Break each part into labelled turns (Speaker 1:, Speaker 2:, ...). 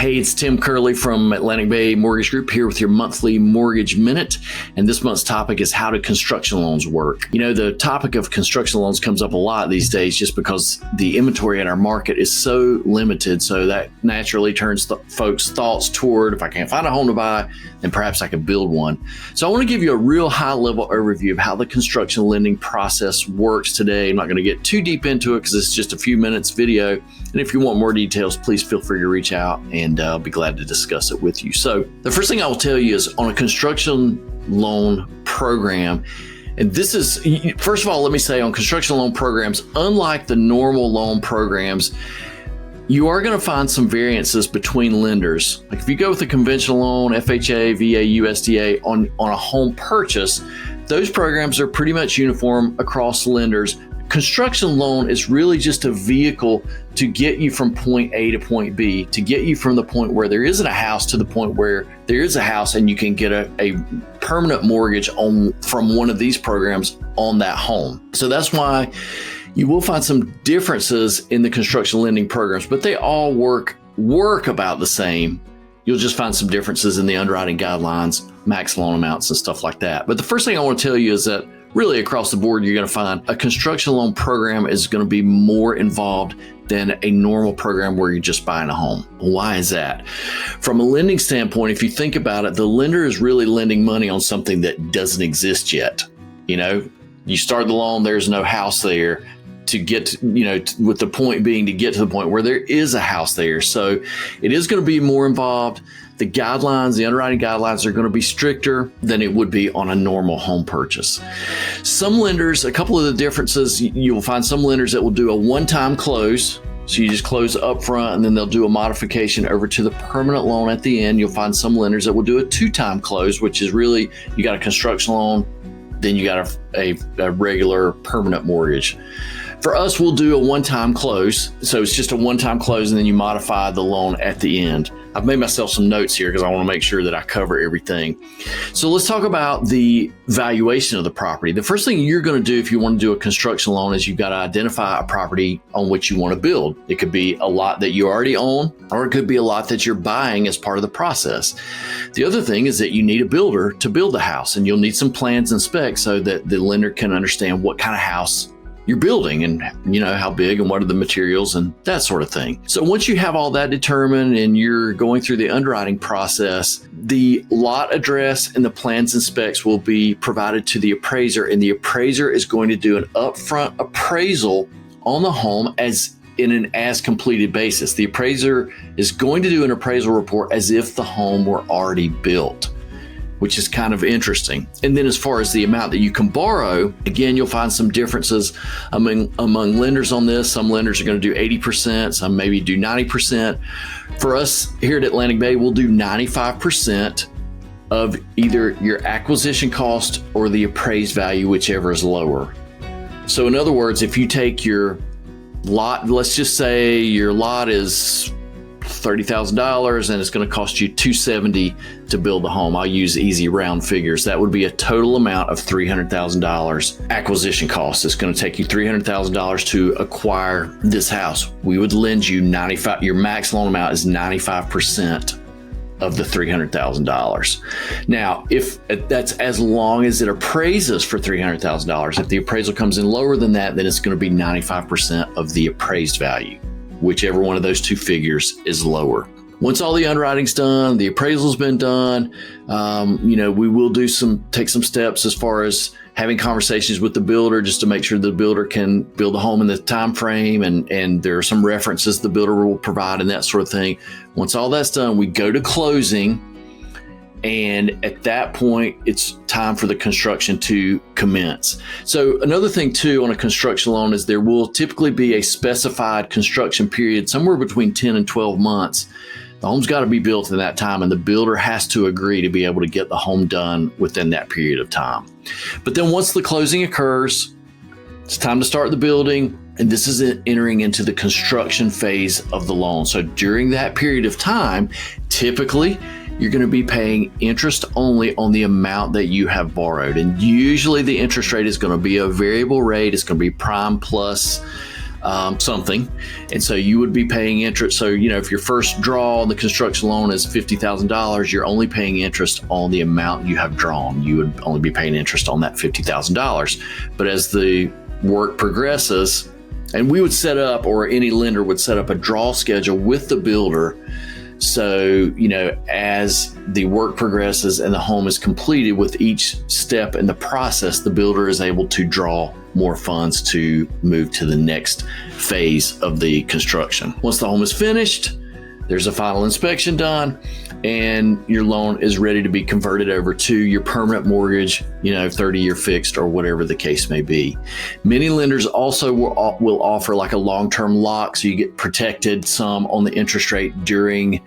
Speaker 1: Hey, it's Tim Kerley from Atlantic Bay Mortgage Group here with your monthly Mortgage Minute. And this month's topic is how do construction loans work? You know, the topic of construction loans comes up a lot these days just because the inventory in our market is so limited. So that naturally turns folks' thoughts toward, if I can't find a home to buy, then perhaps I could build one. So I want to give you a real high-level overview of how the construction lending process works today. I'm not going to get too deep into it because it's just a few minutes video. And if you want more details, please feel free to reach out and I'll be glad to discuss it with you. So the first thing I will tell you is on a construction loan program, and this is, first of all, let me say on construction loan programs, unlike the normal loan programs, you are going to find some variances between lenders. Like if you go with a conventional loan, FHA, VA, USDA on a home purchase, those programs are pretty much uniform across lenders. Construction loan is really just a vehicle to get you from point A to point B, to get you from the point where there isn't a house to the point where there is a house and you can get a permanent mortgage from one of these programs on that home. So that's why you will find some differences in the construction lending programs, but they all work about the same. You'll just find some differences in the underwriting guidelines, max loan amounts and stuff like that. But the first thing I want to tell you is that really across the board, you're going to find a construction loan program is going to be more involved than a normal program where you're just buying a home. Why is that? From a lending standpoint, if you think about it, the lender is really lending money on something that doesn't exist yet. You know, you start the loan, there's no house there. To get to, with the point being to get to the point where there is a house there. So it is going to be more involved. The guidelines, the underwriting guidelines are going to be stricter than it would be on a normal home purchase. Some lenders, a couple of the differences, you'll find some lenders that will do a one-time close. So you just close up front and then they'll do a modification over to the permanent loan at the end. You'll find some lenders that will do a two-time close, which is really, you got a construction loan, then you got a regular permanent mortgage. For us, we'll do a one-time close. So it's just a one-time close and then you modify the loan at the end. I've made myself some notes here because I want to make sure that I cover everything. So let's talk about the valuation of the property. The first thing you're going to do if you want to do a construction loan is you've got to identify a property on which you want to build. It could be a lot that you already own, or it could be a lot that you're buying as part of the process. The other thing is that you need a builder to build the house, and you'll need some plans and specs so that the lender can understand what kind of house you're building and how big and what are the materials and that sort of thing. So once you have all that determined and you're going through the underwriting process, the lot address and the plans and specs will be provided to the appraiser, and the appraiser is going to do an upfront appraisal on the home as completed basis. The appraiser is going to do an appraisal report as if the home were already built, which is kind of interesting. And then as far as the amount that you can borrow, again, you'll find some differences among lenders on this. Some lenders are going to do 80%, some maybe do 90%. For us here at Atlantic Bay, we'll do 95% of either your acquisition cost or the appraised value, whichever is lower. So in other words, if you take your lot, let's just say your lot is $30,000 and it's going to cost you $270 to build the home. I'll use easy round figures. That would be a total amount of $300,000 acquisition costs. It's going to take you $300,000 to acquire this house. We would lend you 95. Your max loan amount is 95% of the $300,000. Now, if that's as long as it appraises for $300,000, if the appraisal comes in lower than that, then it's going to be 95% of the appraised value. Whichever one of those two figures is lower. Once all the underwriting's done, the appraisal's been done, we will take some steps as far as having conversations with the builder just to make sure the builder can build a home in the time frame, and there are some references the builder will provide and that sort of thing. Once all that's done, we go to closing. And at that point, it's time for the construction to commence. So another thing too on a construction loan is there will typically be a specified construction period somewhere between 10 and 12 months. The home's got to be built in that time, and the builder has to agree to be able to get the home done within that period of time. But then once the closing occurs, it's time to start the building. And this is entering into the construction phase of the loan. So during that period of time, typically, you're going to be paying interest only on the amount that you have borrowed. And usually the interest rate is going to be a variable rate. It's going to be prime plus something. And so you would be paying interest. So, if your first draw on the construction loan is $50,000, you're only paying interest on the amount you have drawn. You would only be paying interest on that $50,000. But as the work progresses, and we would set up, or any lender would set up, a draw schedule with the builder. So, as the work progresses and the home is completed, with each step in the process, the builder is able to draw more funds to move to the next phase of the construction. Once the home is finished, there's a final inspection done, and your loan is ready to be converted over to your permanent mortgage, 30-year fixed, or whatever the case may be. Many lenders also will offer like a long-term lock, so you get protected some on the interest rate during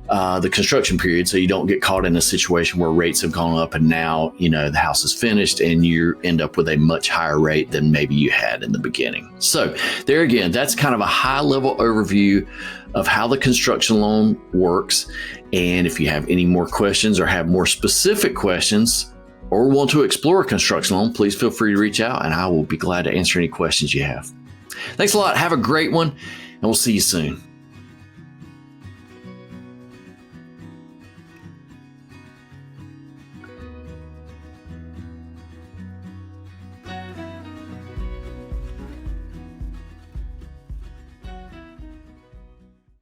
Speaker 1: the construction period, so you don't get caught in a situation where rates have gone up and now, the house is finished and you end up with a much higher rate than maybe you had in the beginning. So there again, that's kind of a high-level overview of how the construction loan works. And if you have any more questions or have more specific questions or want to explore a construction loan, please feel free to reach out and I will be glad to answer any questions you have. Thanks a lot. Have a great one, and we'll see you soon.